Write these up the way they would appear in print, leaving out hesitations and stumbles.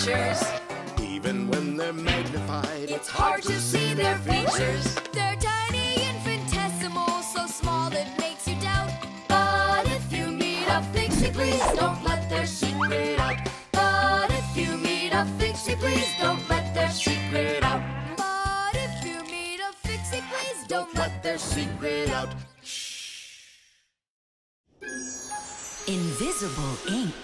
creatures. Even when they're magnified, It's hard to see their features. They're tiny, infinitesimal, so small it makes you doubt. But if you meet a fixie, please don't let their secret out. But if you meet a fixie, please don't let their secret out. But if you meet a fixie, please don't let their secret out. Invisible ink.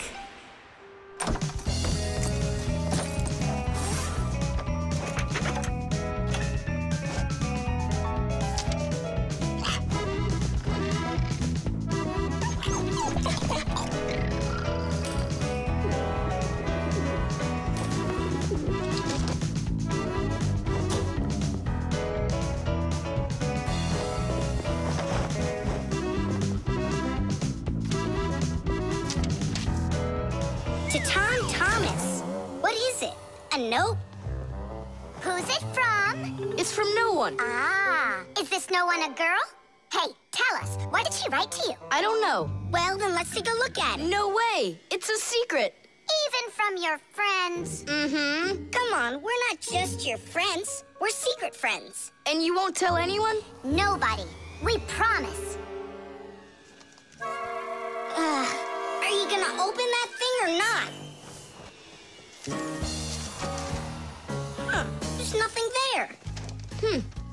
To Tom Thomas. What is it? A note? Who's it from? It's from no one. Ah, is this no one a girl? Hey, tell us, what did she write to you? I don't know. Well, then let's take a look at it. No way. It's a secret. Even from your friends? Mm-hmm. Come on, we're not just your friends. We're secret friends. And you won't tell anyone? Nobody. We promise. Are you gonna open that thing or not? Huh, there's nothing there.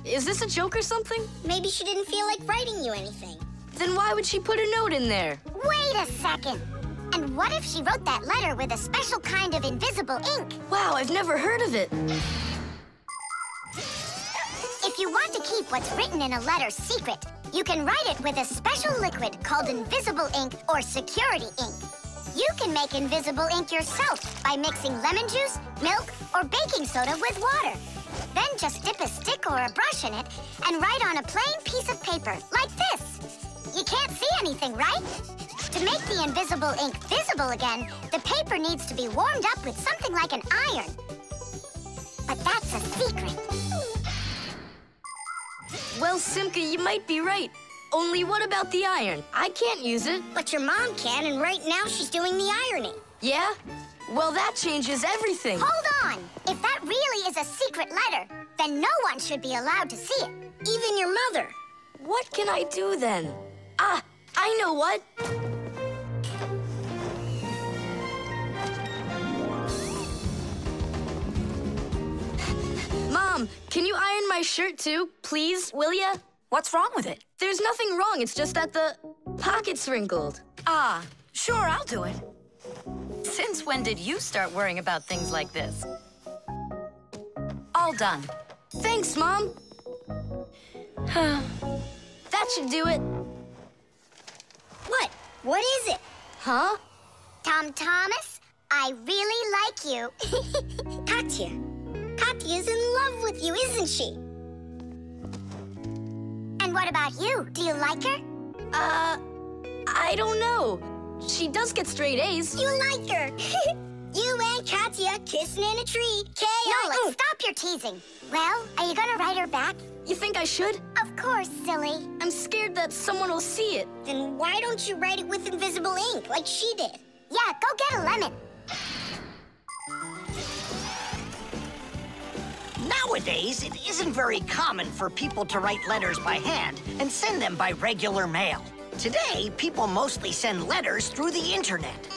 Is this a joke or something? Maybe she didn't feel like writing you anything. Then why would she put a note in there? Wait a second. And what if she wrote that letter with a special kind of invisible ink? Wow, I've never heard of it. If you want to keep what's written in a letter secret, you can write it with a special liquid called invisible ink or security ink. You can make invisible ink yourself by mixing lemon juice, milk, or baking soda with water. Then just dip a stick or a brush in it and write on a plain piece of paper, like this. You can't see anything, right? To make the invisible ink visible again, the paper needs to be warmed up with something like an iron. But that's a secret. Well, Simka, you might be right. Only what about the iron? I can't use it. But your mom can, and right now she's doing the ironing. Yeah? Well, that changes everything. Hold on! If that really is a secret letter, then no one should be allowed to see it. Even your mother. What can I do then? Ah, I know what. Mom, can you iron my shirt too, please, will ya? What's wrong with it? There's nothing wrong, it's just that the pocket's wrinkled. Ah, sure, I'll do it. Since when did you start worrying about things like this? All done. Thanks, Mom. That should do it. What? What is it? Huh? Tom Thomas, I really like you. Katya. Katya's in love with you, isn't she? And what about you? Do you like her? I don't know. She does get straight A's. You like her. You and Katya kissing in a tree. Oh. Stop your teasing. Well, are you gonna write her back? You think I should? Of course, silly. I'm scared that someone will see it. Then why don't you write it with invisible ink like she did? Yeah, go get a lemon. Nowadays, it isn't very common for people to write letters by hand and send them by regular mail. Today, people mostly send letters through the internet.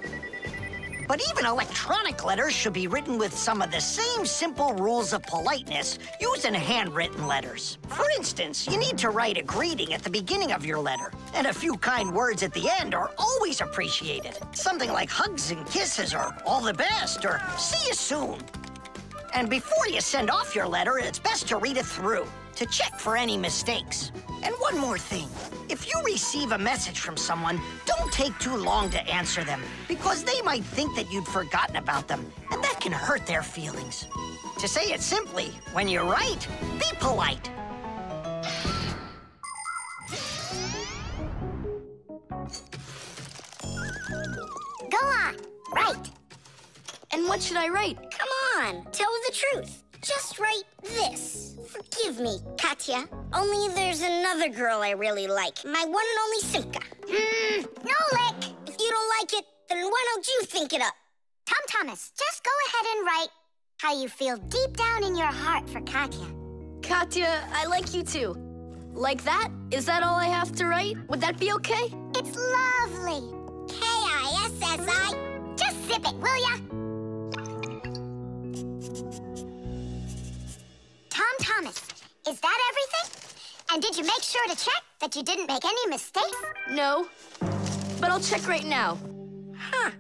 But even electronic letters should be written with some of the same simple rules of politeness used in handwritten letters. For instance, you need to write a greeting at the beginning of your letter, and a few kind words at the end are always appreciated. Something like hugs and kisses, or all the best, or see you soon. And before you send off your letter, it's best to read it through to check for any mistakes. And one more thing. If you receive a message from someone, don't take too long to answer them, because they might think that you'd forgotten about them, and that can hurt their feelings. To say it simply, when you write, be polite. Go on, write. And what should I write? Come on, tell the truth. Just write this. Forgive me, Katya. Only there's another girl I really like. My one and only Simka. No lick. If you don't like it, then why don't you think it up? Tom Thomas, just go ahead and write how you feel deep down in your heart for Katya. Katya, I like you too. Like that? Is that all I have to write? Would that be okay? It's lovely. K-I-S-S-I. Just zip it, will ya? Tom Thomas, is that everything? And did you make sure to check that you didn't make any mistakes? No, but I'll check right now. Huh.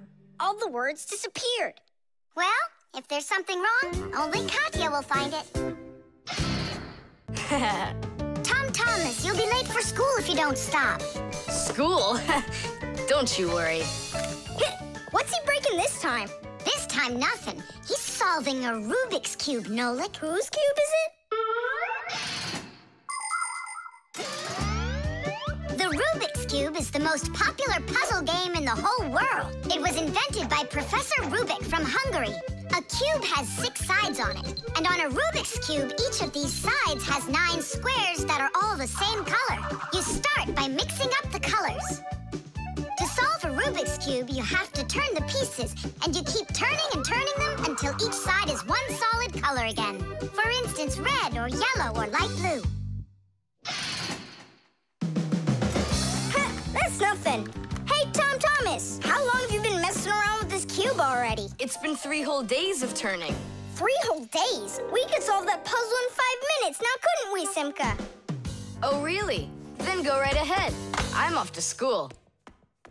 All the words disappeared. Well, if there's something wrong, only Katya will find it. Tom Thomas, you'll be late for school if you don't stop. School? Don't you worry. What's he breaking this time? This time, nothing. He's solving a Rubik's Cube, Nolik. Whose cube is it? The Rubik's Cube is the most popular puzzle game in the whole world. It was invented by Professor Rubik from Hungary. A cube has 6 sides on it. And on a Rubik's Cube, each of these sides has 9 squares that are all the same color. You start by mixing up the colors. To solve a Rubik's Cube, you have to turn the pieces, and you keep turning and turning them until each side is one solid color again. For instance, red or yellow or light blue. That's nothing. Hey, Tom Thomas, how long have you been messing around with this cube already? It's been 3 whole days of turning. 3 whole days? We could solve that puzzle in 5 minutes, now couldn't we, Simka? Oh, really? Then go right ahead. I'm off to school.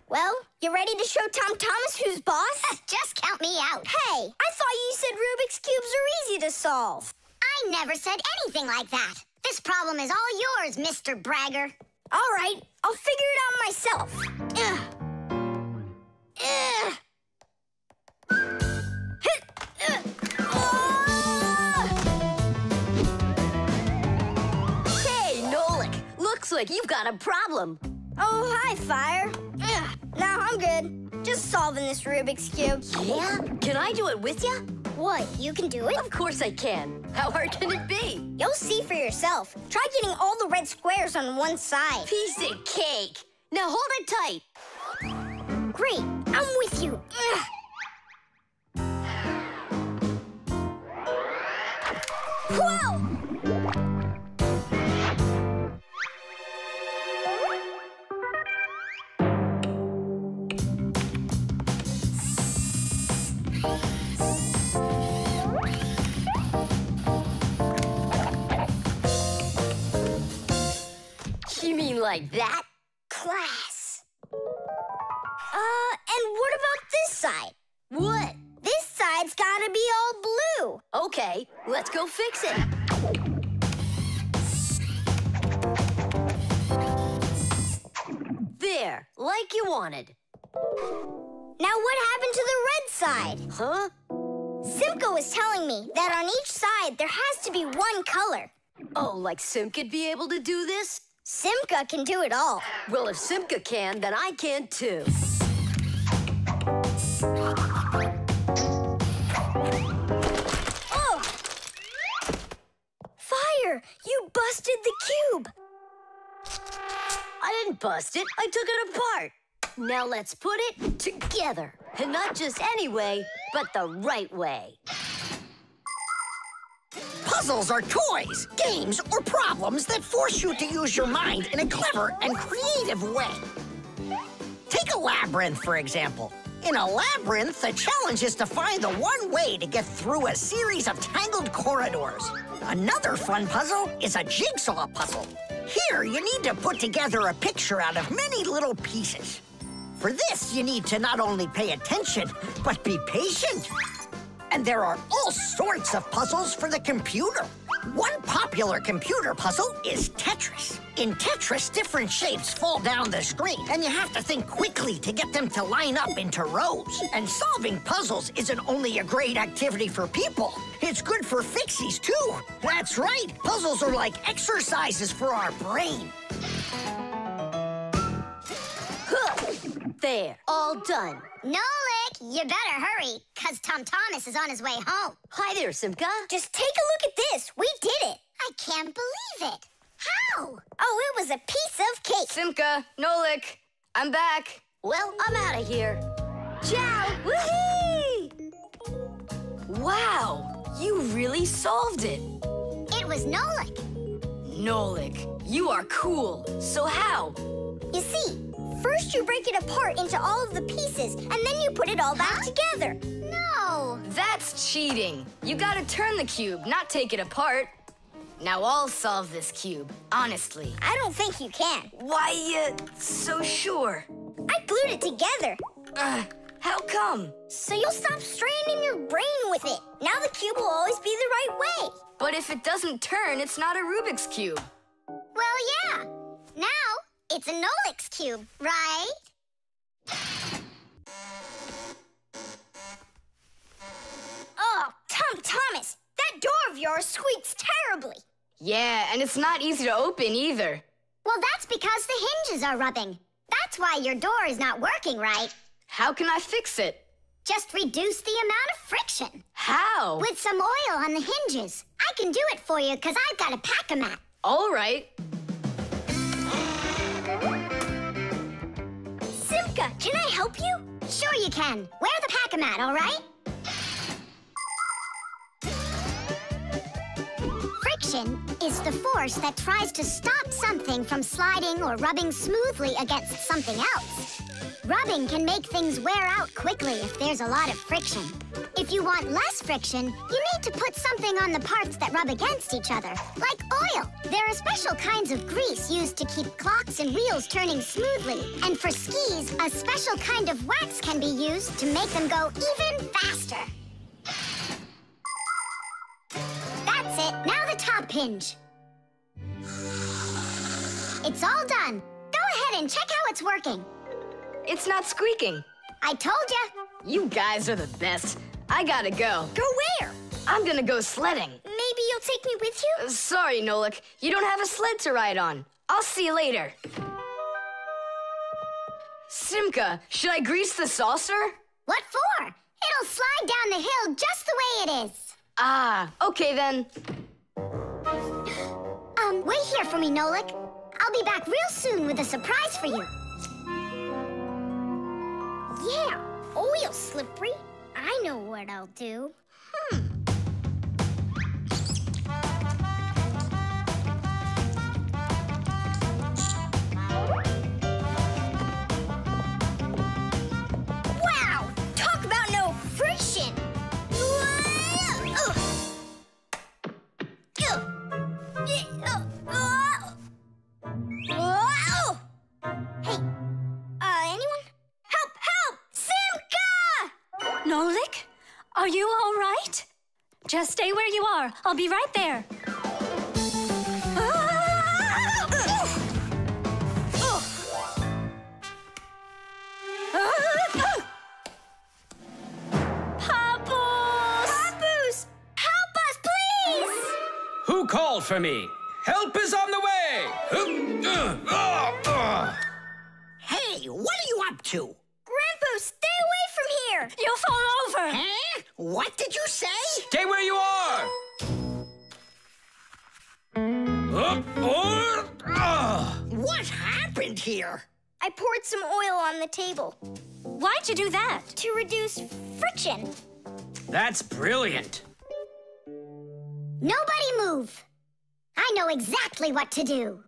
Well, you ready to show Tom Thomas who's boss? Just count me out. Hey, I thought you said Rubik's Cubes are easy to solve. I never said anything like that. This problem is all yours, Mr. Bragger. All right, I'll figure it out myself. Hey, Nolik, looks like you've got a problem. Oh, hi, Fire. No, I'm good. Just solving this Rubik's Cube. Yeah? Can I do it with you? What, you can do it? Of course I can. How hard can it be? You'll see for yourself. Try getting all the red squares on one side. Piece of cake. Now hold it tight. Great, I'm with you. Whoa! You mean like that? Class. And what about this side? What? This side's gotta be all blue. Okay, let's go fix it. There, like you wanted. Now what happened to the red side? Huh? Simka was telling me that on each side there has to be one color. Oh, like Simka'd be able to do this? Simka can do it all. Well, if Simka can, then I can too. Oh! Fire! You busted the cube! I didn't bust it. I took it apart. Now let's put it together. And not just any way, but the right way. Puzzles are toys, games, or problems that force you to use your mind in a clever and creative way. Take a labyrinth, for example. In a labyrinth, the challenge is to find the one way to get through a series of tangled corridors. Another fun puzzle is a jigsaw puzzle. Here, you need to put together a picture out of many little pieces. For this, you need to not only pay attention, but be patient. And there are all sorts of puzzles for the computer. One popular computer puzzle is Tetris. In Tetris, different shapes fall down the screen, and you have to think quickly to get them to line up into rows. And solving puzzles isn't only a great activity for people, it's good for fixies, too. That's right, puzzles are like exercises for our brain. There, all done. Nolik, you better hurry, because Tom Thomas is on his way home. Hi there, Simka. Just take a look at this. We did it. I can't believe it. How? Oh, it was a piece of cake. Simka, Nolik, I'm back. Well, I'm out of here. Ciao! Woohoo! Wow! You really solved it! It was Nolik. Nolik, you are cool. So how? You see, first you break it apart into all of the pieces, and then you put it all back together. No. That's cheating. You gotta turn the cube, not take it apart. Now I'll solve this cube, honestly. I don't think you can. Why, so sure? I glued it together, How come? so you'll stop straining your brain with it. Now the cube will always be the right way. But if it doesn't turn, it's not a Rubik's Cube. Well, yeah. Now it's a Nolik's cube, right? Oh, Thomas, that door of yours squeaks terribly. Yeah, and it's not easy to open either. Well, that's because the hinges are rubbing. That's why your door is not working right. How can I fix it? Just reduce the amount of friction. How? With some oil on the hinges. I can do it for you because I've got a Pack-A-Mat. All right. Simka, can I help you? Sure you can. Wear the Pack-A-Mat, all right? Friction is the force that tries to stop something from sliding or rubbing smoothly against something else. Rubbing can make things wear out quickly if there's a lot of friction. If you want less friction, you need to put something on the parts that rub against each other, like oil. There are special kinds of grease used to keep clocks and wheels turning smoothly. And for skis, a special kind of wax can be used to make them go even faster. That's it. Now the top hinge. It's all done. Go ahead and check how it's working. It's not squeaking. I told ya. You guys are the best. I gotta go. Go where? I'm gonna go sledding. Maybe you'll take me with you? Sorry, Nolik. You don't have a sled to ride on. I'll see you later. Simka, should I grease the saucer? What for? It'll slide down the hill just the way it is. Ah, okay then. Wait here for me, Nolik. I'll be back real soon with a surprise for you. Yeah, oil slippery. I know what I'll do. Wow! Talk about no friction! Hey, anyone? Help! Simka! Nolik, are you all right? Just stay where you are. I'll be right there. Papoose! Help us, please! Who called for me? Help is on the way! Hey, what are you up to? Grandpa, stay away from here! You'll fall over. Huh? What did you say? Stay where you are! What happened here? I poured some oil on the table Why'd you do that? to reduce friction. That's brilliant. Nobody move. I know exactly what to do.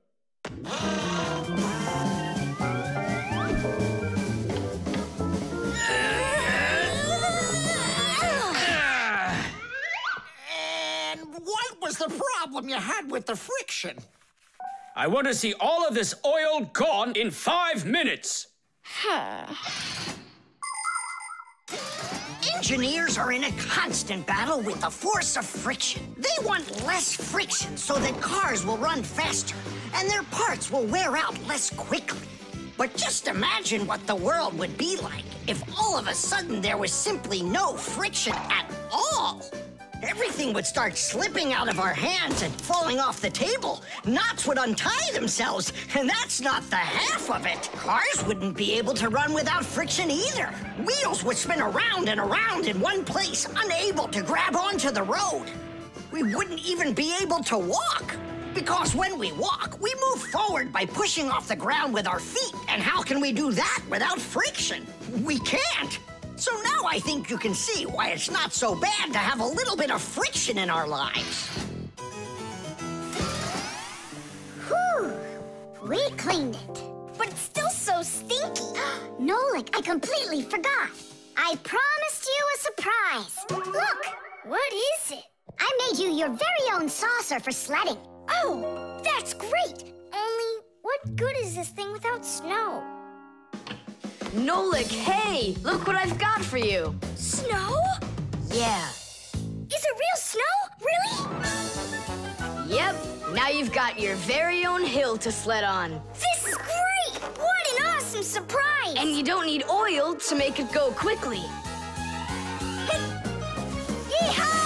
And what was the problem you had with the friction? I want to see all of this oil gone in 5 minutes. Engineers are in a constant battle with the force of friction. They want less friction so that cars will run faster and their parts will wear out less quickly. But just imagine what the world would be like if all of a sudden there was simply no friction at all. Everything would start slipping out of our hands and falling off the table. Knots would untie themselves, and that's not the half of it. Cars wouldn't be able to run without friction either. Wheels would spin around and around in one place, unable to grab onto the road. We wouldn't even be able to walk. Because when we walk, we move forward by pushing off the ground with our feet. And how can we do that without friction? We can't. So now I think you can see why it's not so bad to have a little bit of friction in our lives. Whew. We cleaned it. But it's still so stinky. Nolik, I completely forgot. I promised you a surprise. Look. What is it? I made you your very own saucer for sledding. Oh, that's great. Only, what good is this thing without snow? Nolik, hey! Look what I've got for you. Snow? Yeah. Is it real snow? Really? Yep. Now you've got your very own hill to sled on. This is great! What an awesome surprise! And you don't need oil to make it go quickly. Yeehaw!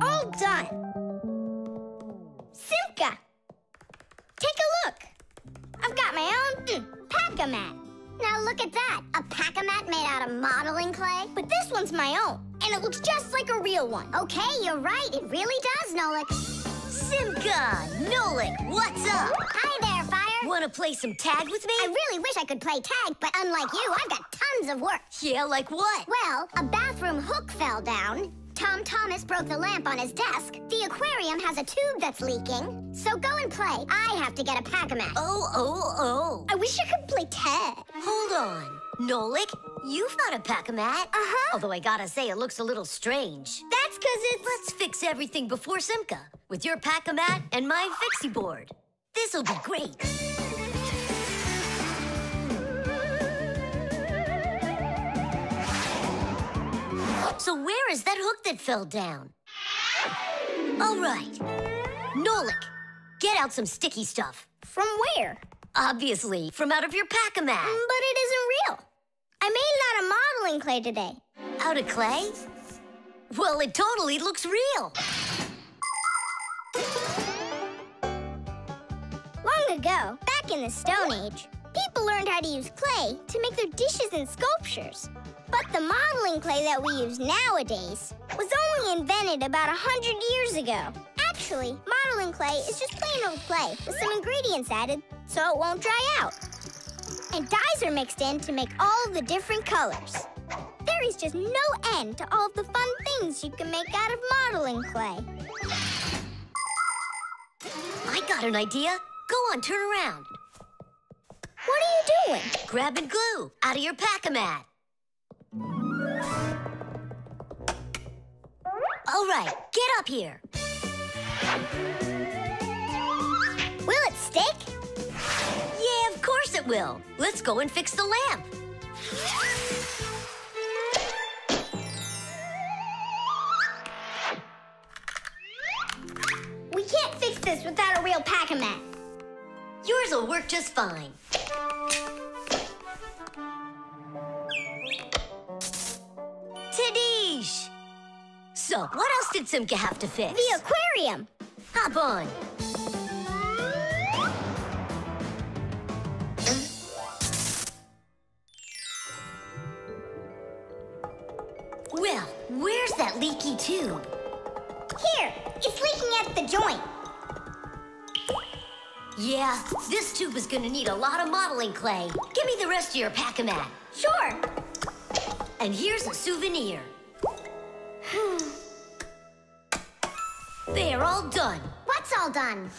All done. Simka, take a look. I've got my own pack-a-mat. Now look at that. A pack-a-mat made out of modeling clay? But this one's my own, and it looks just like a real one. Okay, you're right. It really does, Nolik. Simka, Nolik, what's up? Hi there, Fire. Want to play some tag with me? I really wish I could play tag, but unlike you, I've got tons of work. Yeah, like what? Well, a bathroom hook fell down. Tom Thomas broke the lamp on his desk. The aquarium has a tube that's leaking. So go and play. I have to get a pack-a-mat. Oh. I wish I could play tag. Hold on. Nolik, you've got a pack-a-mat. Uh-huh. Although I gotta say, it looks a little strange. That's because it's... Let's fix everything before Simka with your pack-a-mat and my fixie board. This'll be great. So where is that hook that fell down? All right. Nolik, get out some sticky stuff. From where? Obviously, from out of your pack-a-mat. But it isn't real. I made it out of modeling clay today. Out of clay? Well, it totally looks real. Long ago, back in the Stone Age, people learned how to use clay to make their dishes and sculptures. But the modeling clay that we use nowadays was only invented about 100 years ago. Actually, modeling clay is just plain old clay with some ingredients added so it won't dry out. And dyes are mixed in to make all the different colors. There is just no end to all of the fun things you can make out of modeling clay. I got an idea. Go on, turn around. What are you doing? Grab and glue out of your pack-a-mat. All right, get up here. Will it stick? Yeah, of course it will. Let's go and fix the lamp. We can't fix this without a real pack-a-mat. Yours will work just fine. Tadish! So, what else did Simka have to fix? The aquarium. Hop on. Well, where's that leaky tube? Here, it's leaking at the joint. Yeah, this tube is gonna need a lot of modeling clay. Give me the rest of your pack-a-mat. Sure. And here's a souvenir. They're all done. What's all done?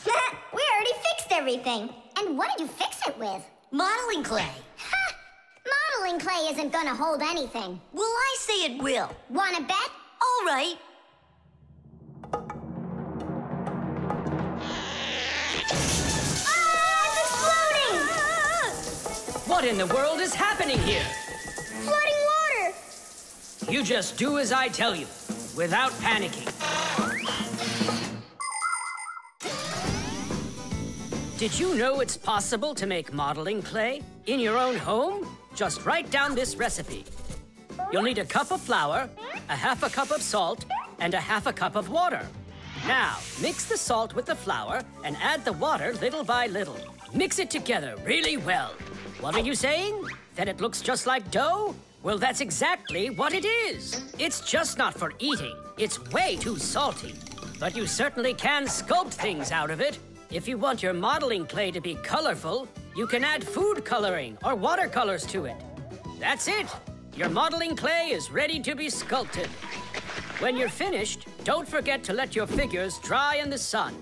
We already fixed everything. And what did you fix it with? Modeling clay. Ha! Modeling clay isn't gonna hold anything. Well, I say it will. Wanna bet? All right. It's exploding! What in the world is happening here? Flooding water! You just do as I tell you, without panicking. Did you know it's possible to make modeling clay in your own home? Just write down this recipe. You'll need a cup of flour, a half a cup of salt, and a half a cup of water. Now, mix the salt with the flour and add the water little by little. Mix it together really well. What are you saying? That it looks just like dough? Well, that's exactly what it is. It's just not for eating. It's way too salty. but you certainly can sculpt things out of it. If you want your modeling clay to be colorful, you can add food coloring or watercolors to it. That's it. Your modeling clay is ready to be sculpted. When you're finished, don't forget to let your figures dry in the sun.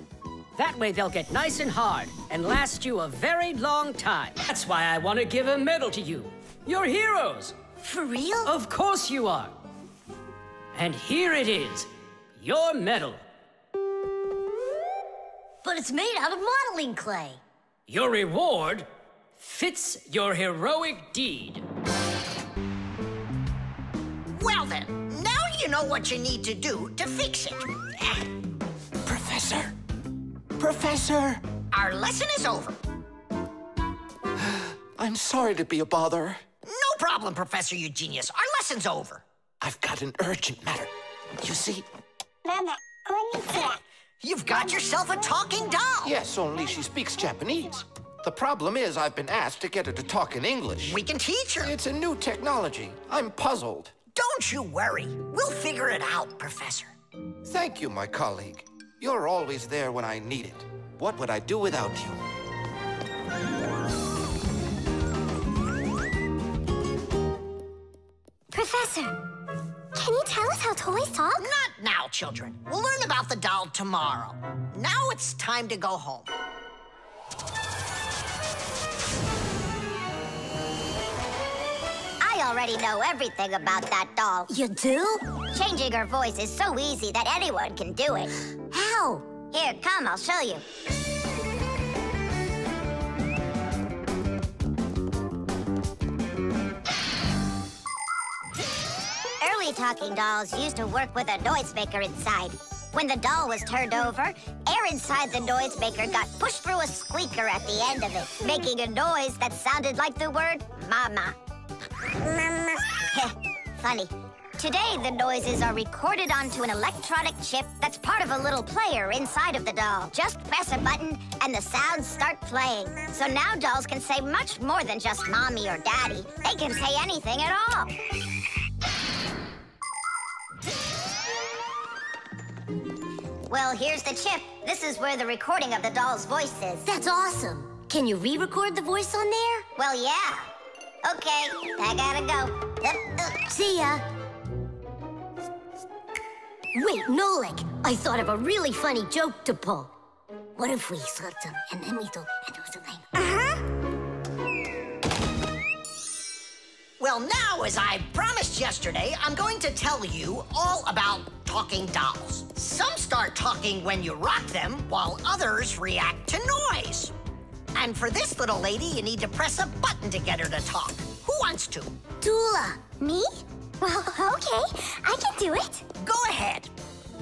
That way they'll get nice and hard and last you a very long time. That's why I want to give a medal to you. You're heroes. For real? Of course you are. And here it is, your medal. But it's made out of modeling clay. Your reward fits your heroic deed. Well then, now you know what you need to do to fix it. Professor! Professor! Our lesson is over. I'm sorry to be a bother. No problem, Professor Eugenius. Our lesson's over. I've got an urgent matter. You see? You've got yourself a talking doll. Yes, only she speaks Japanese. The problem is I've been asked to get her to talk in English. We can teach her. It's a new technology. I'm puzzled. Don't you worry. We'll figure it out, Professor. Thank you, my colleague. You're always there when I need it. What would I do without you? Professor, can you tell us how toys talk? Not now, children. We'll learn about the doll tomorrow. Now it's time to go home. I already know everything about that doll. You do? Changing her voice is so easy that anyone can do it. How? Here, come, I'll show you. Early talking dolls used to work with a noisemaker inside. When the doll was turned over, air inside the noisemaker got pushed through a squeaker at the end of it, making a noise that sounded like the word mama. Mama. Funny. Today, the noises are recorded onto an electronic chip that's part of a little player inside of the doll. Just press a button, and the sounds start playing. So now dolls can say much more than just mommy or daddy. They can say anything at all. Well, here's the chip. This is where the recording of the doll's voice is. That's awesome. Can you re-record the voice on there? Well, yeah. Okay, I gotta go. See ya. Wait, Nolik, I thought of a really funny joke to pull. What if we slipped them and then we do something? Well, now, as I promised yesterday, I'm going to tell you all about talking dolls. Some start talking when you rock them, while others react to noise. And for this little lady, you need to press a button to get her to talk. Who wants to? Dula. Me? Well, okay, I can do it. Go ahead.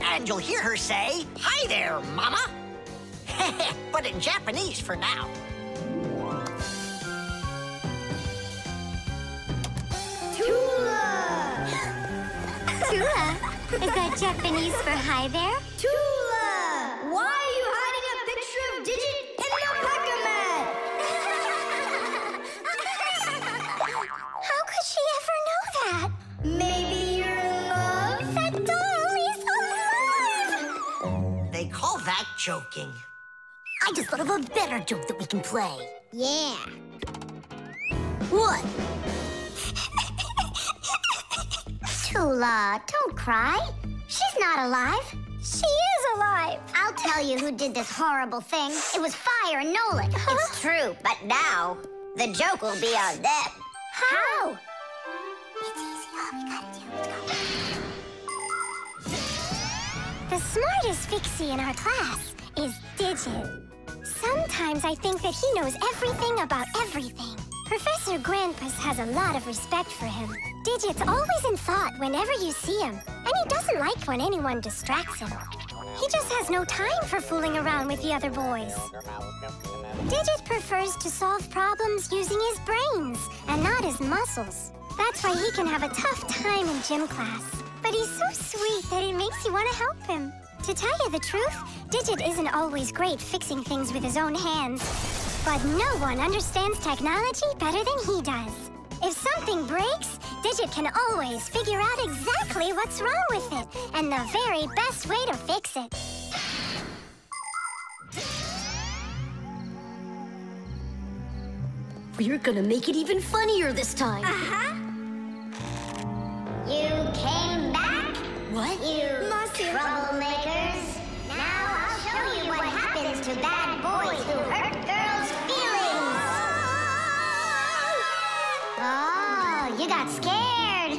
And you'll hear her say, "Hi there, Mama." But in Japanese for now. Tula. Is that Japanese for hi there? Tula! Why are you hiding a picture of Digit in your alpaca mat? How could she ever know that? Maybe you're in love? That doll is alive! They call that joking. I just thought of a better joke that we can play. Yeah. What? Tula, don't cry. She's not alive. She is alive. I'll tell you who did this horrible thing. It was Fire and Nolik. It's true, but now the joke will be on them. How? It's easy. All we gotta do is go. The smartest Fixie in our class is Digit. Sometimes I think that he knows everything about everything. Professor Grandpus has a lot of respect for him. Digit's always in thought whenever you see him, and he doesn't like when anyone distracts him. He just has no time for fooling around with the other boys. Digit prefers to solve problems using his brains and not his muscles. That's why he can have a tough time in gym class. But he's so sweet that it makes you want to help him. To tell you the truth, Digit isn't always great fixing things with his own hands. But no one understands technology better than he does. If something breaks, Digit can always figure out exactly what's wrong with it and the very best way to fix it. We're gonna make it even funnier this time. Uh-huh. You came back? What? You troublemakers. Now I'll show you what happens to bad boys who hurt girls' feelings. Oh, you got scared.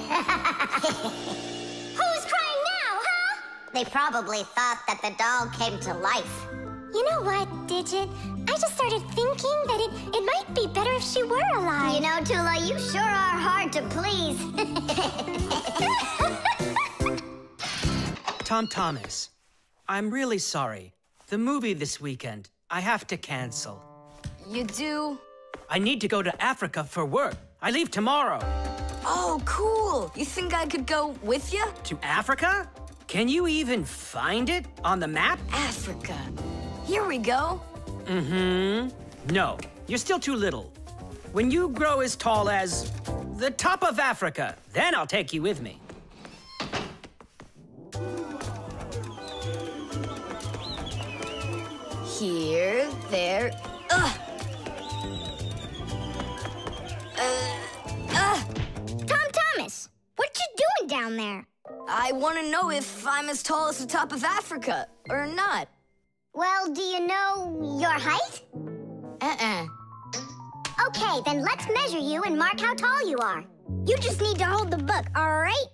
Who's crying now, huh? They probably thought that the doll came to life. You know what, Digit? I just started thinking that it might be better if she were alive. You know, Tula, you sure are hard to please. Tom Thomas, I'm really sorry. The movie this weekend, I have to cancel. You do? I need to go to Africa for work. I leave tomorrow. Oh, cool. You think I could go with you? To Africa? Can you even find it on the map? Africa. Here we go. No, you're still too little. When you grow as tall as the top of Africa, then I'll take you with me. Here, there. Ugh. Tom Thomas, what you doing down there? I want to know if I'm as tall as the top of Africa or not. Well, do you know your height? Okay, then let's measure you and mark how tall you are. You just need to hold the book, all right?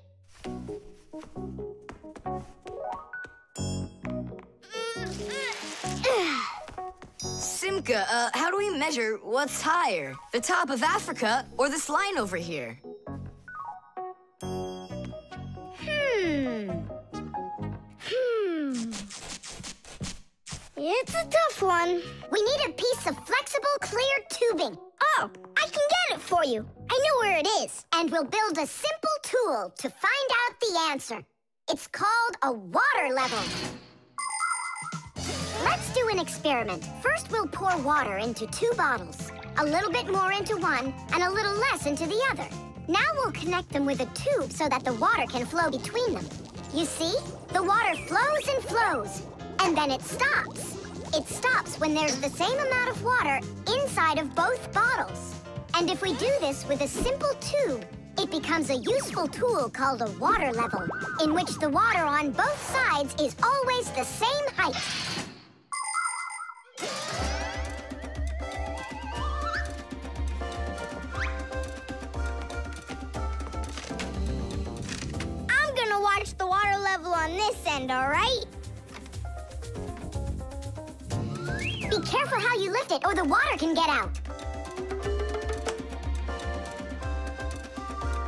Simka, how do we measure what's higher? The top of Africa or this line over here? It's a tough one. We need a piece of flexible, clear tubing. Oh, I can get it for you. I know where it is. And we'll build a simple tool to find out the answer. It's called a water level. Let's do an experiment. First, we'll pour water into 2 bottles. A little bit more into one and a little less into the other. Now we'll connect them with a tube so that the water can flow between them. You see? The water flows and flows. And then it stops. It stops when there's the same amount of water inside of both bottles. And if we do this with a simple tube, it becomes a useful tool called a water level, in which the water on both sides is always the same height. I'm gonna watch the water level on this end, all right? Be careful how you lift it, or the water can get out.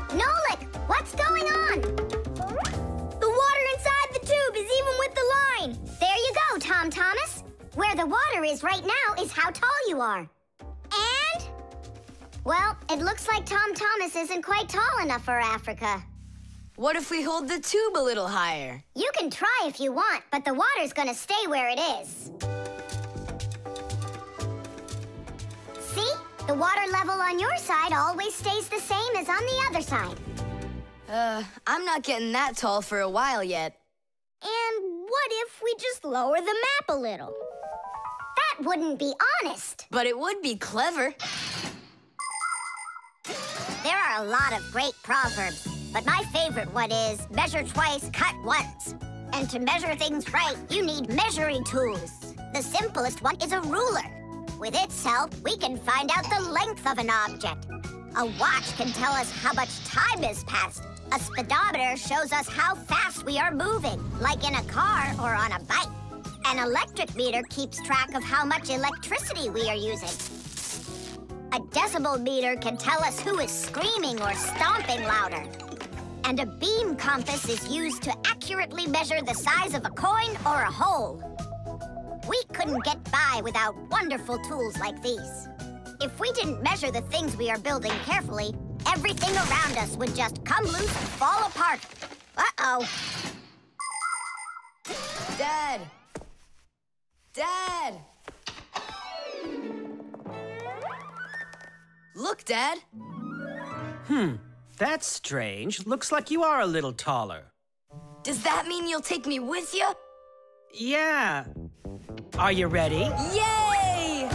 Nolik, what's going on? The water inside the tube is even with the line. There you go, Tom Thomas. Where the water is right now is how tall you are. And? Well, it looks like Tom Thomas isn't quite tall enough for Africa. What if we hold the tube a little higher? You can try if you want, but the water's gonna stay where it is. See? The water level on your side always stays the same as on the other side. I'm not getting that tall for a while yet. And what if we just lower the map a little? That wouldn't be honest. But it would be clever. There are a lot of great proverbs, but my favorite one is measure twice, cut once. And to measure things right, you need measuring tools. The simplest one is a ruler. With its help, we can find out the length of an object. A watch can tell us how much time has passed. A speedometer shows us how fast we are moving, like in a car or on a bike. An electric meter keeps track of how much electricity we are using. A decibel meter can tell us who is screaming or stomping louder. And a beam compass is used to accurately measure the size of a coin or a hole. We couldn't get by without wonderful tools like these. If we didn't measure the things we are building carefully, everything around us would just come loose and fall apart. Uh-oh. Dad! Dad! Look, Dad. That's strange. Looks like you are a little taller. Does that mean you'll take me with you? Yeah. Are you ready? Yay!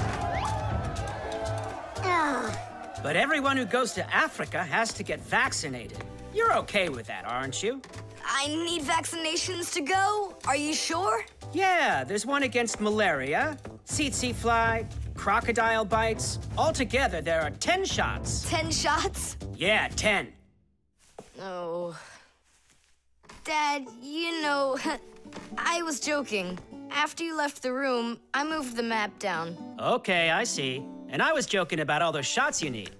But everyone who goes to Africa has to get vaccinated. You're okay with that, aren't you? I need vaccinations to go? Are you sure? Yeah, there's one against malaria, tsetse fly, crocodile bites. Altogether, there are 10 shots. 10 shots? Yeah, 10. Oh. Dad, you know, I was joking. After you left the room, I moved the map down. Okay, I see. And I was joking about all those shots you need.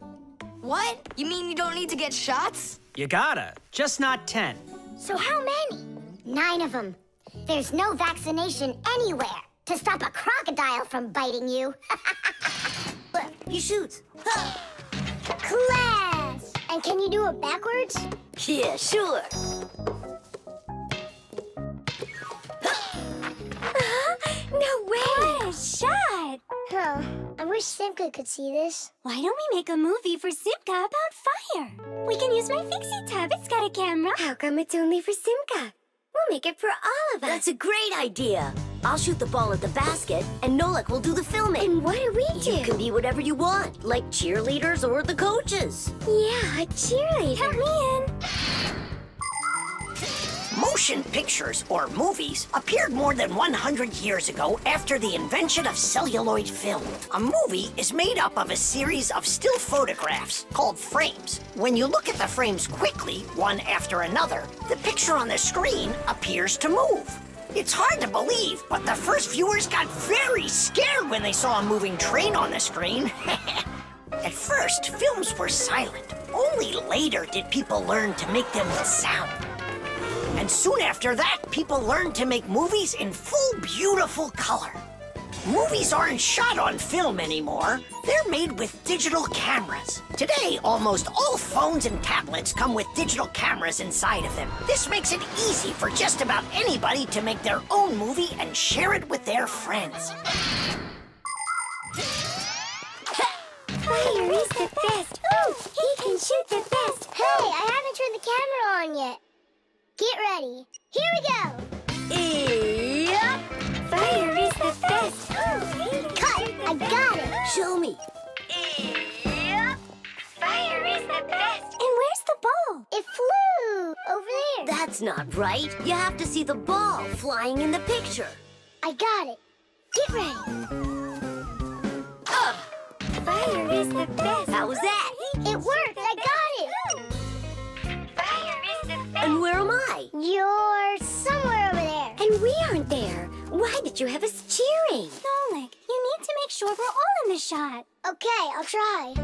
What? You mean you don't need to get shots? You gotta, just not 10. So how many? 9 of them. There's no vaccination anywhere to stop a crocodile from biting you. He shoots. Class! And can you do it backwards? Yeah, sure. No way! What a shot! Huh. I wish Simka could see this. Why don't we make a movie for Simka about fire? We can use my Fixie tub. It's got a camera. How come it's only for Simka? We'll make it for all of us. That's a great idea. I'll shoot the ball at the basket, and Nolik will do the filming. And what do we do? You can be whatever you want, like cheerleaders or the coaches. Yeah, a cheerleader. Count me in. Motion pictures, or movies, appeared more than 100 years ago after the invention of celluloid film. A movie is made up of a series of still photographs called frames. When you look at the frames quickly, one after another, the picture on the screen appears to move. It's hard to believe, but the first viewers got very scared when they saw a moving train on the screen. At first, films were silent. Only later did people learn to make them with sound. And soon after that, people learned to make movies in full, beautiful color. Movies aren't shot on film anymore. They're made with digital cameras. Today, almost all phones and tablets come with digital cameras inside of them. This makes it easy for just about anybody to make their own movie and share it with their friends. Fire is the best. Ooh, he can shoot the best. Hey, I haven't turned the camera on yet. Get ready. Here we go. Yep. Fire is the best. Ooh, cut. I got it. Show me. Yep. Fire is the best. And where's the ball? It flew over there. That's not right. You have to see the ball flying in the picture. I got it. Get ready. Fire is the best. How was that? It worked. I got it. Fire is the best. And where am I? You're somewhere over there. And we aren't there. Why did you have us cheering? Nolik, you need to make sure we're all in the shot. Okay, I'll try.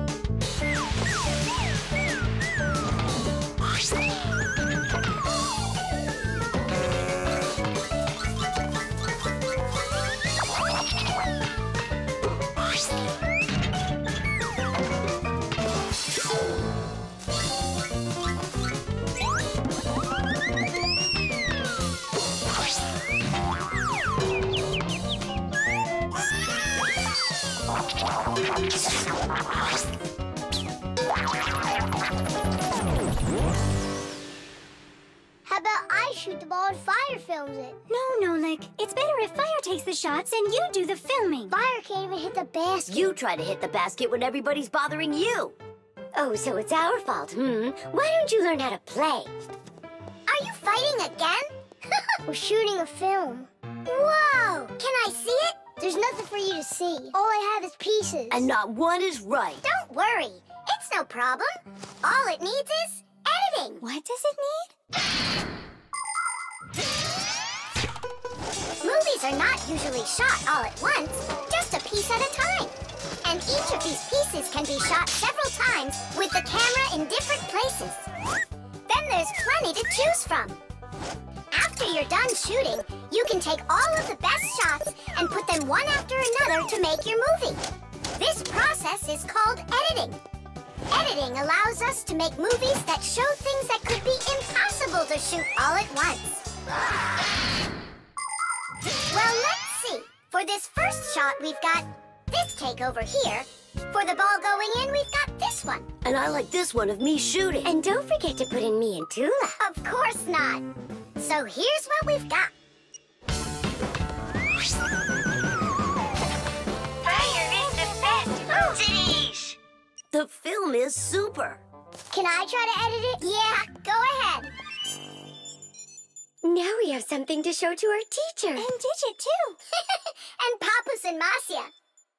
How about I shoot the ball and Fire films it? No, Nolik. It's better if Fire takes the shots and you do the filming. Fire can't even hit the basket. You try to hit the basket when everybody's bothering you. Oh, so it's our fault, Why don't you learn how to play? Are you fighting again? We're shooting a film. Whoa! Can I see it? There's nothing for you to see. All I have is pieces. And not one is right. Don't worry. It's no problem. All it needs is editing. What does it need? Movies are not usually shot all at once, just a piece at a time. And each of these pieces can be shot several times with the camera in different places. Then there's plenty to choose from. After you're done shooting, you can take all of the best shots and put them one after another to make your movie. This process is called editing. Editing allows us to make movies that show things that could be impossible to shoot all at once. Well, let's see. For this first shot, we've got this take over here. For the ball going in, we've got this one. And I like this one of me shooting. And don't forget to put in me and Tula. Of course not. So here's what we've got. The film is super. Can I try to edit it? Yeah, go ahead. Now we have something to show to our teacher. And Digit, too. And Papas and Marcia.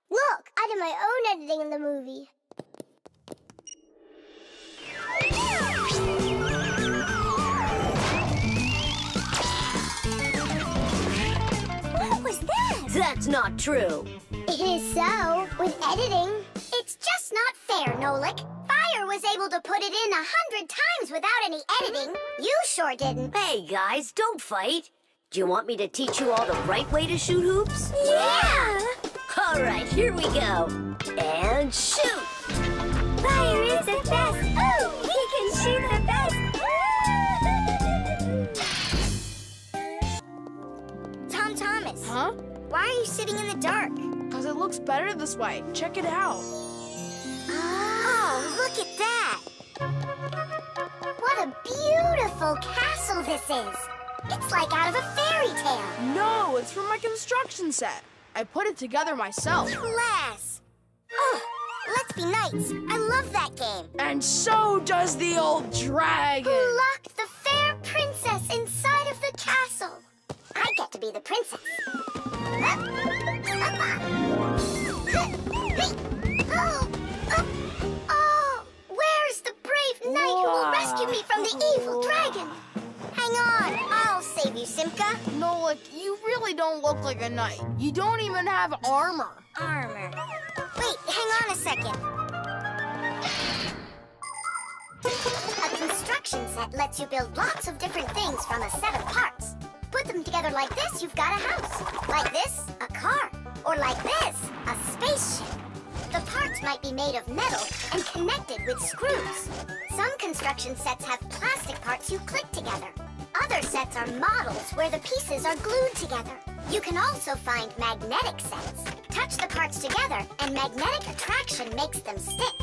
Look, I did my own editing in the movie. What was that? That's not true. It is so, with editing. It's just not fair, Nolik. Fire was able to put it in 100 times without any editing. You sure didn't. Hey, guys, don't fight. Do you want me to teach you all the right way to shoot hoops? Yeah! All right, here we go. And shoot! Fire is the best! Oh, he can shoot the best! Tom Thomas. Huh? Why are you sitting in the dark? Because it looks better this way. Check it out. Oh, look at that! What a beautiful castle this is! It's like out of a fairy tale. No, it's from my construction set. I put it together myself. Class! Oh, Let's Be Knights. I love that game. And so does the old dragon. Who locked the fair princess inside of the castle? I get to be the princess. Oh, where's the brave knight who will rescue me from the evil dragon? Hang on, I'll save you, Simka. Nolik, you really don't look like a knight. You don't even have armor. Armor. Wait, hang on a second. A construction set lets you build lots of different things from a set of parts. Put them together like this, you've got a house. Like this, a car. Or like this, a spaceship. The parts might be made of metal and connected with screws. Some construction sets have plastic parts you click together. Other sets are models where the pieces are glued together. You can also find magnetic sets. Touch the parts together and magnetic attraction makes them stick.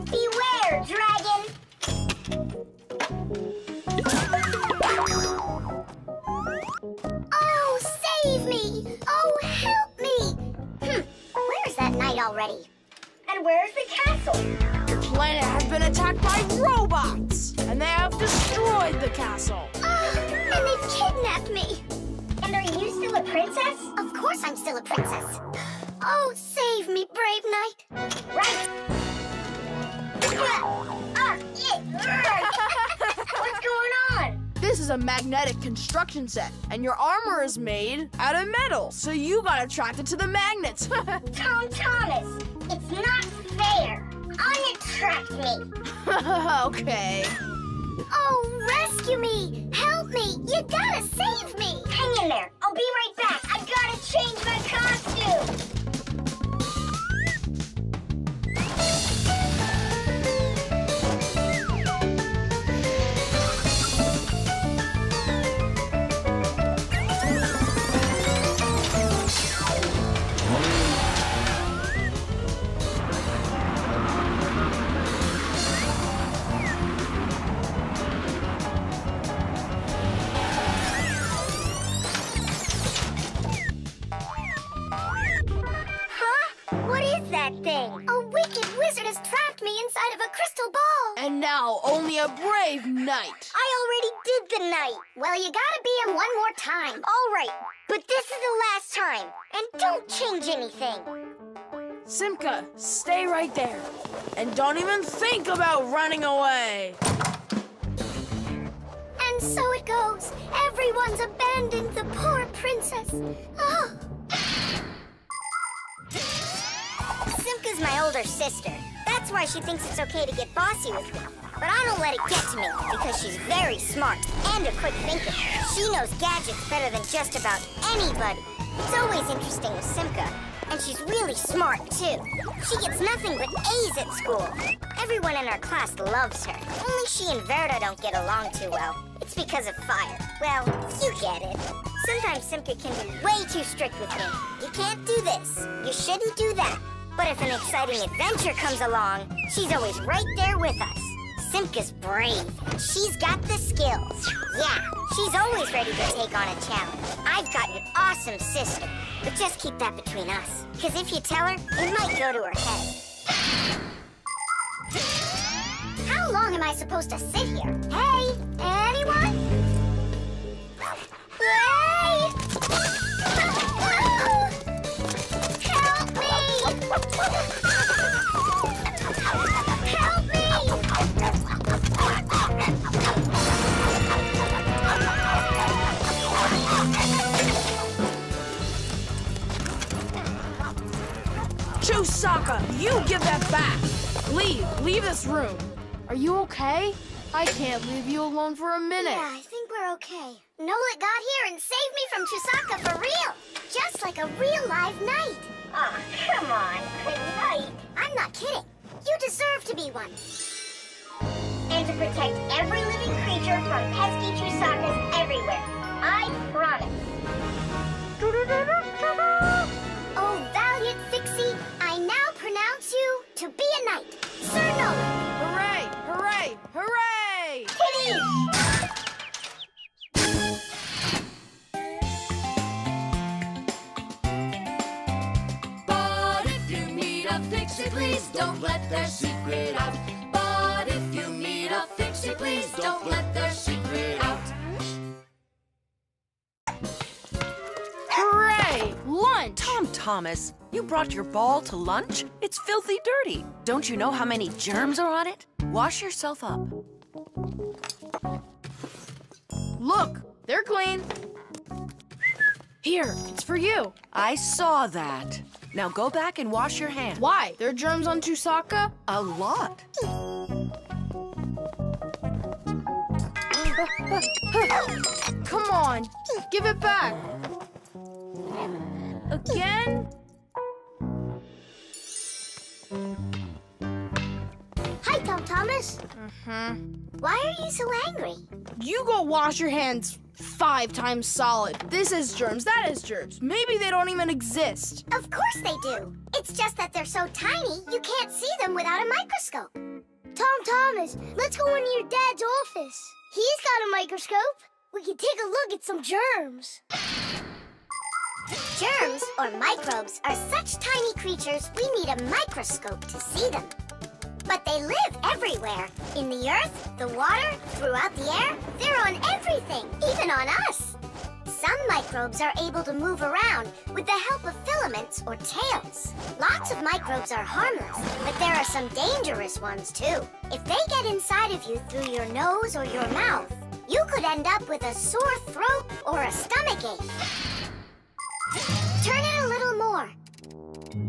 Beware, dragon! Oh, save me! Oh, help me! Where's that knight already? And where's the castle? The planet has been attacked by robots, and they have destroyed the castle. And they've kidnapped me. And are you still a princess? Of course I'm still a princess. Oh, save me, brave knight. Right. What's going on? This is a magnetic construction set, and your armor is made out of metal, so you got attracted to the magnets. Tom Thomas, it's not fair. Unattract me. Okay. Oh, rescue me! Help me! You gotta save me! Hang in there. I'll be right back. I gotta change my costume. Thing. A wicked wizard has trapped me inside of a crystal ball. And now only a brave knight. I already did the knight. Well, you gotta be him one more time. All right, but this is the last time. And don't change anything. Simka, stay right there. And don't even think about running away. And so it goes. Everyone's abandoned the poor princess. Oh. Simka's my older sister. That's why she thinks it's okay to get bossy with me. But I don't let it get to me because she's very smart and a quick thinker. She knows gadgets better than just about anybody. It's always interesting with Simka. And she's really smart, too. She gets nothing but A's at school. Everyone in our class loves her. Only she and Verda don't get along too well. It's because of fire. Well, you get it. Sometimes Simka can be way too strict with me. You can't do this. You shouldn't do that. But if an exciting adventure comes along, she's always right there with us. Simka's brave. She's got the skills. Yeah, she's always ready to take on a challenge. I've got an awesome sister. But just keep that between us. Because if you tell her, it might go to her head. How long am I supposed to sit here? Hey, anyone? Hey! Help me! Help me! Chusaka, you give that back. Leave this room. Are you okay? I can't leave you alone for a minute. Yeah, I think we're okay. Nolet got here and saved me from Chusaka for real. Just like a real live knight. Oh, come on, a knight. I'm not kidding. You deserve to be one. And to protect every living creature from pesky Chusakas everywhere. I promise. Oh, valiant Fixie, I now pronounce you to be a knight. Sir Nolet. Hooray! Hooray! Hooray! Kitty! But if you meet a Fixie, please don't let their secret out. But if you meet a Fixie, please don't let their secret out. Hooray! Lunch! Tom Thomas, you brought your ball to lunch? It's filthy dirty. Don't you know how many germs are on it? Wash yourself up. Look, they're clean. Here, it's for you. I saw that. Now go back and wash your hands. Why? There are germs on Chusaka? A lot. Come on, give it back. Again? Hi, Tom Thomas. Why are you so angry? You go wash your hands 5 times solid. This is germs, that is germs. Maybe they don't even exist. Of course they do. It's just that they're so tiny, you can't see them without a microscope. Tom Thomas, let's go into your dad's office. He's got a microscope. We can take a look at some germs. Germs, or microbes, are such tiny creatures we need a microscope to see them. But they live everywhere. In the earth, the water, throughout the air. They're on everything, even on us. Some microbes are able to move around with the help of filaments or tails. Lots of microbes are harmless, but there are some dangerous ones too. If they get inside of you through your nose or your mouth, you could end up with a sore throat or a stomachache. Turn it a little more.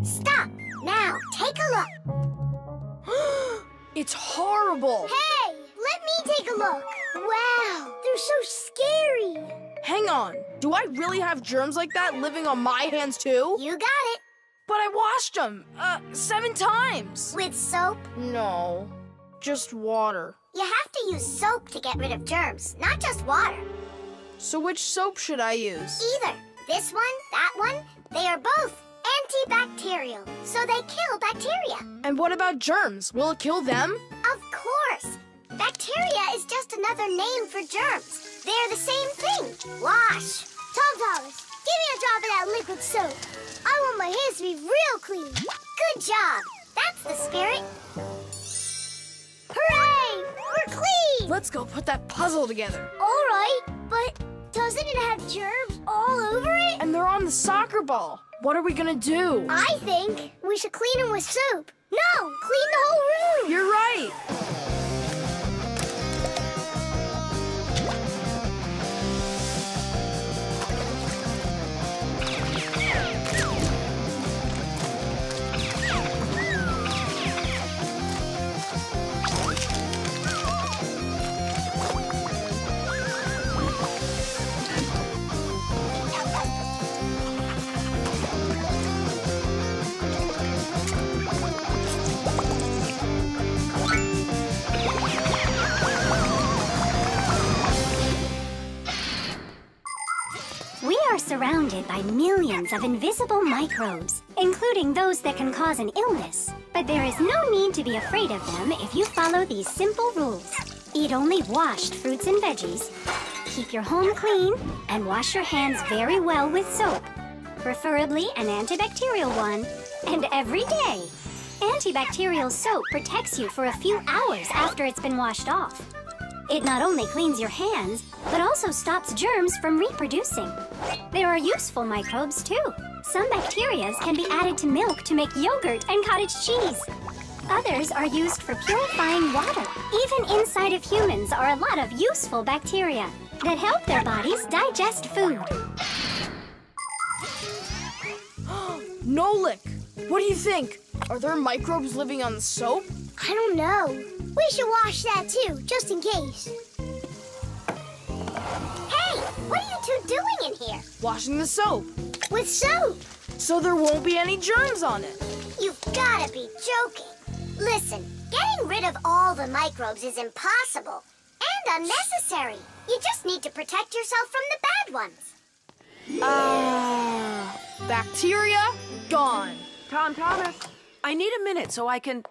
Stop. Now, take a look. It's horrible. Hey, let me take a look. Wow, they're so scary. Hang on. Do I really have germs like that living on my hands too? You got it. But I washed them 7 times. With soap? No, just water. You have to use soap to get rid of germs, not just water. So which soap should I use? Either. This one, that one, they are both antibacterial, so they kill bacteria. And what about germs? Will it kill them? Of course. Bacteria is just another name for germs. They're the same thing. Wash. Tom Thomas, give me a drop of that liquid soap. I want my hands to be real clean. Good job. That's the spirit. Hooray! We're clean! Let's go put that puzzle together. All right, but doesn't it have germs all over it? And they're on the soccer ball. What are we gonna do? I think we should clean them with soap. No, clean the whole room. You're right. We are surrounded by millions of invisible microbes, including those that can cause an illness. But there is no need to be afraid of them if you follow these simple rules. Eat only washed fruits and veggies, keep your home clean, and wash your hands very well with soap. preferably an antibacterial one, and every day. Antibacterial soap protects you for a few hours after it's been washed off. It not only cleans your hands, but also stops germs from reproducing. There are useful microbes, too. Some bacteria can be added to milk to make yogurt and cottage cheese. Others are used for purifying water. Even inside of humans are a lot of useful bacteria that help their bodies digest food. Nolik, what do you think? Are there microbes living on the soap? I don't know. We should wash that too, just in case. Hey, what are you two doing in here? Washing the soap. With soap? So there won't be any germs on it. You've gotta be joking. Listen, getting rid of all the microbes is impossible and unnecessary. You just need to protect yourself from the bad ones. Bacteria gone. Tom Thomas, I need a minute so I can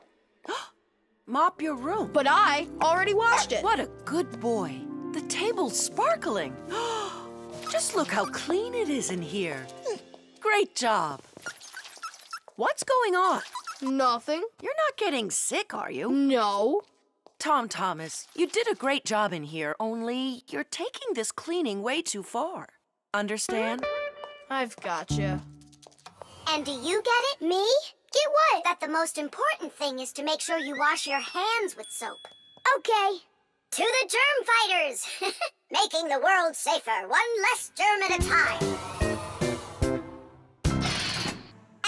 mop your room. But I already washed it. What a good boy. The table's sparkling. Just look how clean it is in here. Great job. What's going on? Nothing. You're not getting sick, are you? No. Tom Thomas, you did a great job in here, only you're taking this cleaning way too far. Understand? I've gotcha. And do you get it? Me? Get what? That the most important thing is to make sure you wash your hands with soap. Okay. To the germ fighters! Making the world safer, one less germ at a time.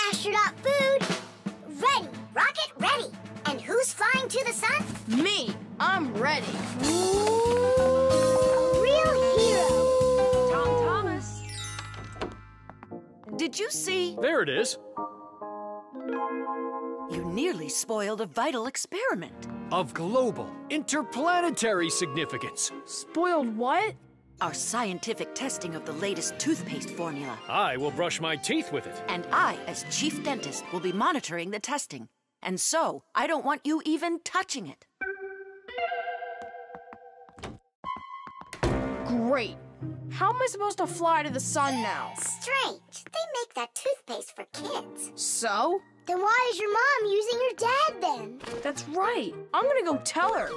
Astronaut food, ready. Rocket ready. And who's flying to the sun? Me. I'm ready. A real hero. Tom Thomas. Did you see? There it is. You nearly spoiled a vital experiment. Of global, interplanetary significance. Spoiled what? Our scientific testing of the latest toothpaste formula. I will brush my teeth with it. And I, as chief dentist, will be monitoring the testing. And so, I don't want you even touching it. Great. How am I supposed to fly to the sun now? Strange. They make that toothpaste for kids. So? Then why is your mom using your dad then? That's right. I'm gonna go tell her.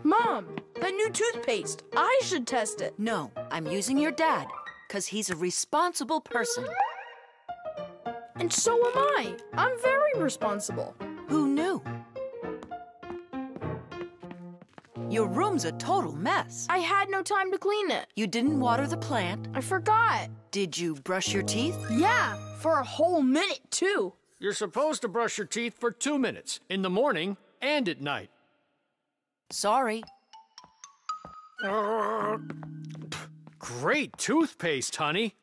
Mom, that new toothpaste. I should test it. No, I'm using your dad, because he's a responsible person. And so am I. I'm very responsible. Who knew? Your room's a total mess. I had no time to clean it. You didn't water the plant. I forgot. Did you brush your teeth? Yeah, for a whole minute, too. You're supposed to brush your teeth for 2 minutes, in the morning and at night. Sorry. Great toothpaste, honey.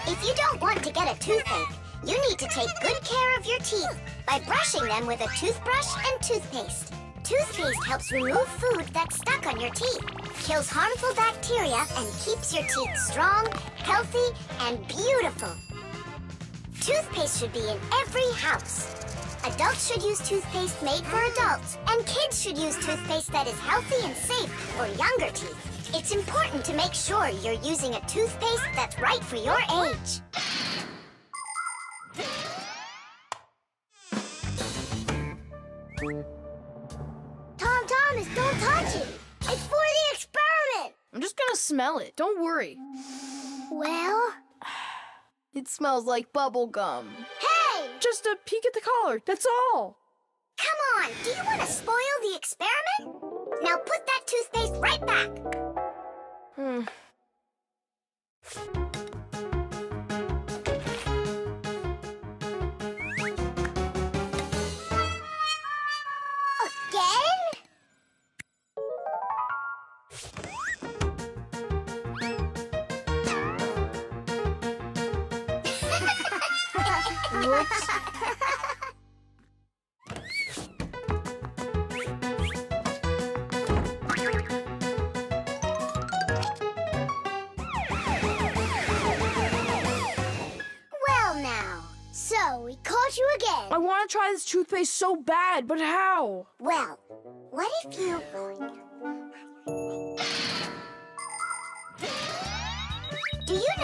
If you don't want to get a toothache, you need to take good care of your teeth by brushing them with a toothbrush and toothpaste. Toothpaste helps remove food that's stuck on your teeth, kills harmful bacteria, and keeps your teeth strong, healthy, and beautiful. Toothpaste should be in every house. Adults should use toothpaste made for adults, and kids should use toothpaste that is healthy and safe for younger teeth. It's important to make sure you're using a toothpaste that's right for your age. Tom Thomas, don't touch it! It's for the experiment! I'm just gonna smell it. Don't worry. Well? It smells like bubble gum. Hey! Just a peek at the collar, that's all. Come on, do you want to spoil the experiment? Now put that toothpaste right back. Whoops. Well now, so we caught you again. I want to try this toothpaste so bad, but how? Well, what if you...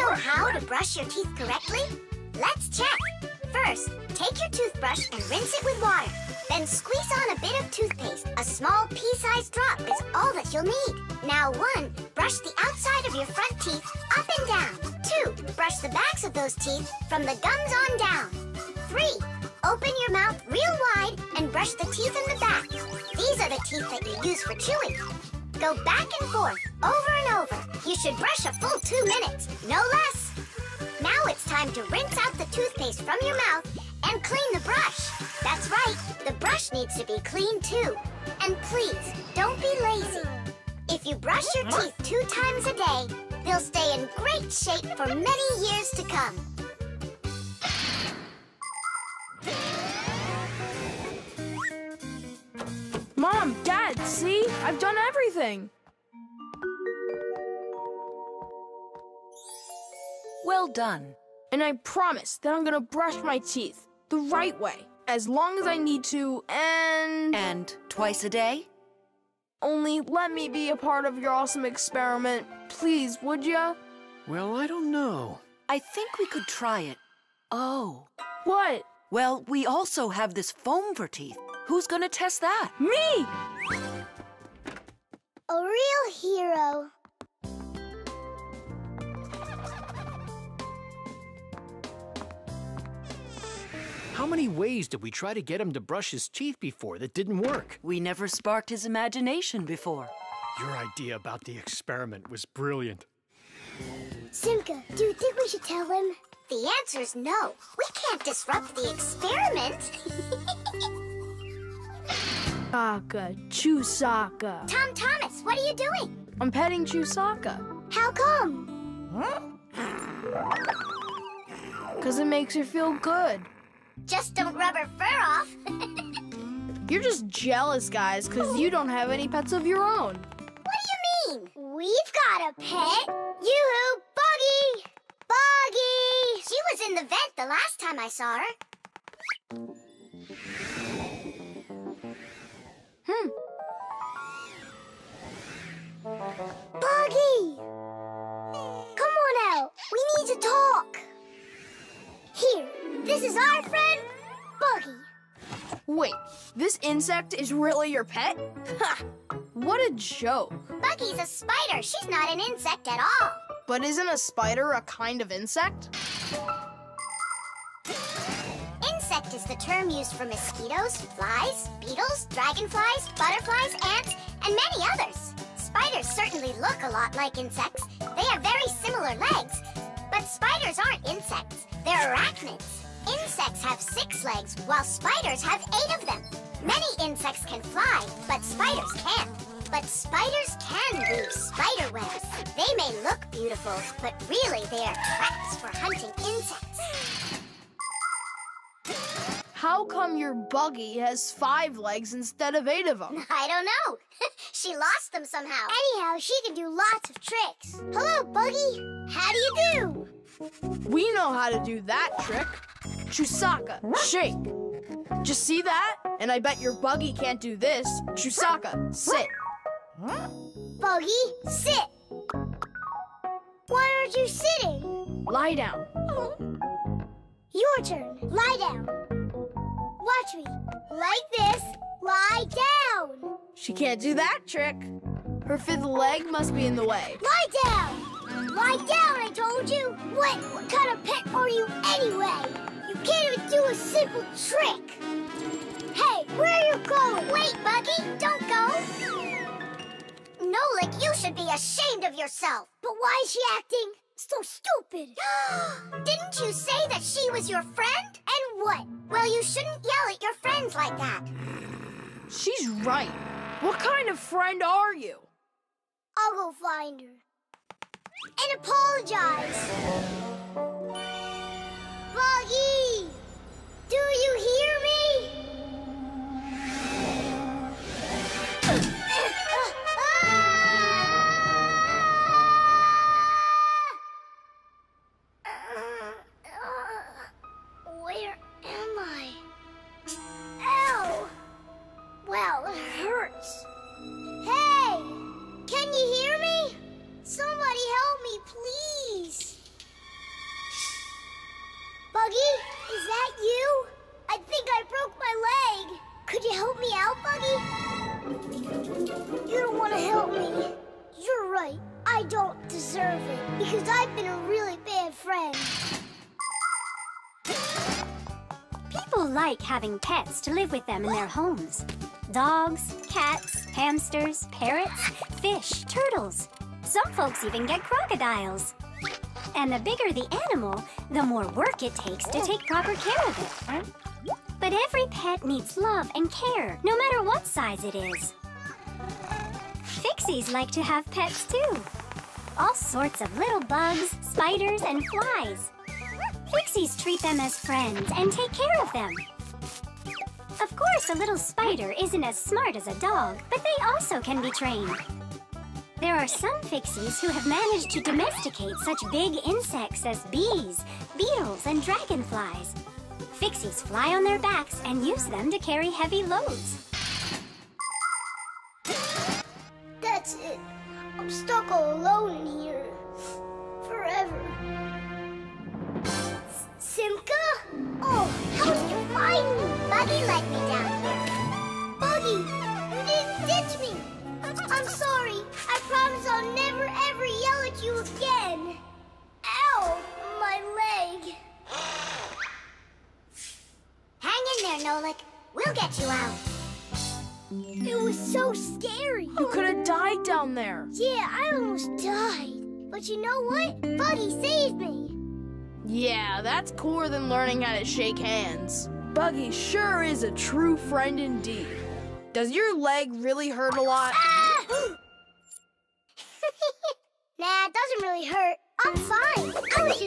know how to brush your teeth correctly? Let's check. First, take your toothbrush and rinse it with water. Then squeeze on a bit of toothpaste. A small pea-sized drop is all that you'll need. Now 1, brush the outside of your front teeth up and down. 2, brush the backs of those teeth from the gums on down. 3, open your mouth real wide and brush the teeth in the back. These are the teeth that you use for chewing. Go back and forth, over and over. You should brush a full 2 minutes, no less. Now it's time to rinse out the toothpaste from your mouth and clean the brush. That's right, the brush needs to be clean too. And please, don't be lazy. If you brush your teeth 2 times a day, they'll stay in great shape for many years to come. Mom, Dad, see? I've done everything. Well done. And I promise that I'm gonna brush my teeth the right way, as long as I need to, And twice a day? Only let me be a part of your awesome experiment. Please, would ya? Well, I don't know. I think we could try it. Oh. What? Well, we also have this foam for teeth. Who's gonna test that? Me! A real hero. How many ways did we try to get him to brush his teeth before that didn't work? We never sparked his imagination before. Your idea about the experiment was brilliant. Simka, do you think we should tell him? The answer's no. We can't disrupt the experiment. Chusaka, Chusaka. Tom Thomas, what are you doing? I'm petting Chusaka. How come? 'Cause it makes her feel good. Just don't rub her fur off. You're just jealous, guys, 'cause you don't have any pets of your own. What do you mean? We've got a pet. Yoo-hoo, Buggy! Buggy! She was in the vent the last time I saw her. Buggy! Come on out. We need to talk. Here, this is our friend, Buggy. Wait, this insect is really your pet? Ha! What a joke. Buggy's a spider. She's not an insect at all. But isn't a spider a kind of insect? Insect is the term used for mosquitoes, flies, beetles, dragonflies, butterflies, ants, and many others. Spiders certainly look a lot like insects. They have very similar legs. But spiders aren't insects. They're arachnids. Insects have 6 legs, while spiders have 8 of them. Many insects can fly, but spiders can't. But spiders can weave spider webs. They may look beautiful, but really they are traps for hunting insects. How come your Buggy has 5 legs instead of 8 of them? I don't know. She lost them somehow. Anyhow, she can do lots of tricks. Hello, Buggy. How do you do? We know how to do that trick. Chusaka, shake. Just see that? And I bet your Buggy can't do this. Chusaka, sit. Buggy, sit. Why aren't you sitting? Lie down. Your turn. Lie down. Watch me. Like this. Lie down. She can't do that trick. Her 5th leg must be in the way. Lie down. Lie down, I told you. What kind of pet are you anyway? You can't even do a simple trick. Hey, where are you going? Wait, Buggy, don't go. Nolik, you should be ashamed of yourself. But why is she acting so stupid? Didn't you say that she was your friend? And what? Well, you shouldn't yell at your friends like that. She's right. What kind of friend are you? I'll go find her. And apologize. Buggy! Do you hear me? Where am I? Ow! Well, it hurts. Hey! Can you hear me? Somebody help me, please. help me. You're right. I don't deserve it because I've been a really bad friend. People like having pets to live with them in their homes. Dogs, cats, hamsters, parrots, fish, turtles. Some folks even get crocodiles. And the bigger the animal, the more work it takes to take proper care of it. But every pet needs love and care, no matter what size it is. Fixies like to have pets too. All sorts of little bugs, spiders, and flies. Fixies treat them as friends and take care of them. Of course, a little spider isn't as smart as a dog, but they also can be trained. There are some Fixies who have managed to domesticate such big insects as bees, beetles, and dragonflies. Fixies fly on their backs and use them to carry heavy loads. That's it. I'm stuck all alone in here. Forever. Simka? Oh, how did you find me? Buggy led me down here. Buggy, you didn't ditch me. I'm sorry. I promise I'll never, ever yell at you again. Ow, my leg. Hang in there, Nolik. We'll get you out. It was so scary. You could have died down there. Yeah, I almost died. But you know what? Buggy saved me. Yeah, that's cooler than learning how to shake hands. Buggy sure is a true friend indeed. Does your leg really hurt a lot? Ah! Nah, it doesn't really hurt. I'm fine. I was just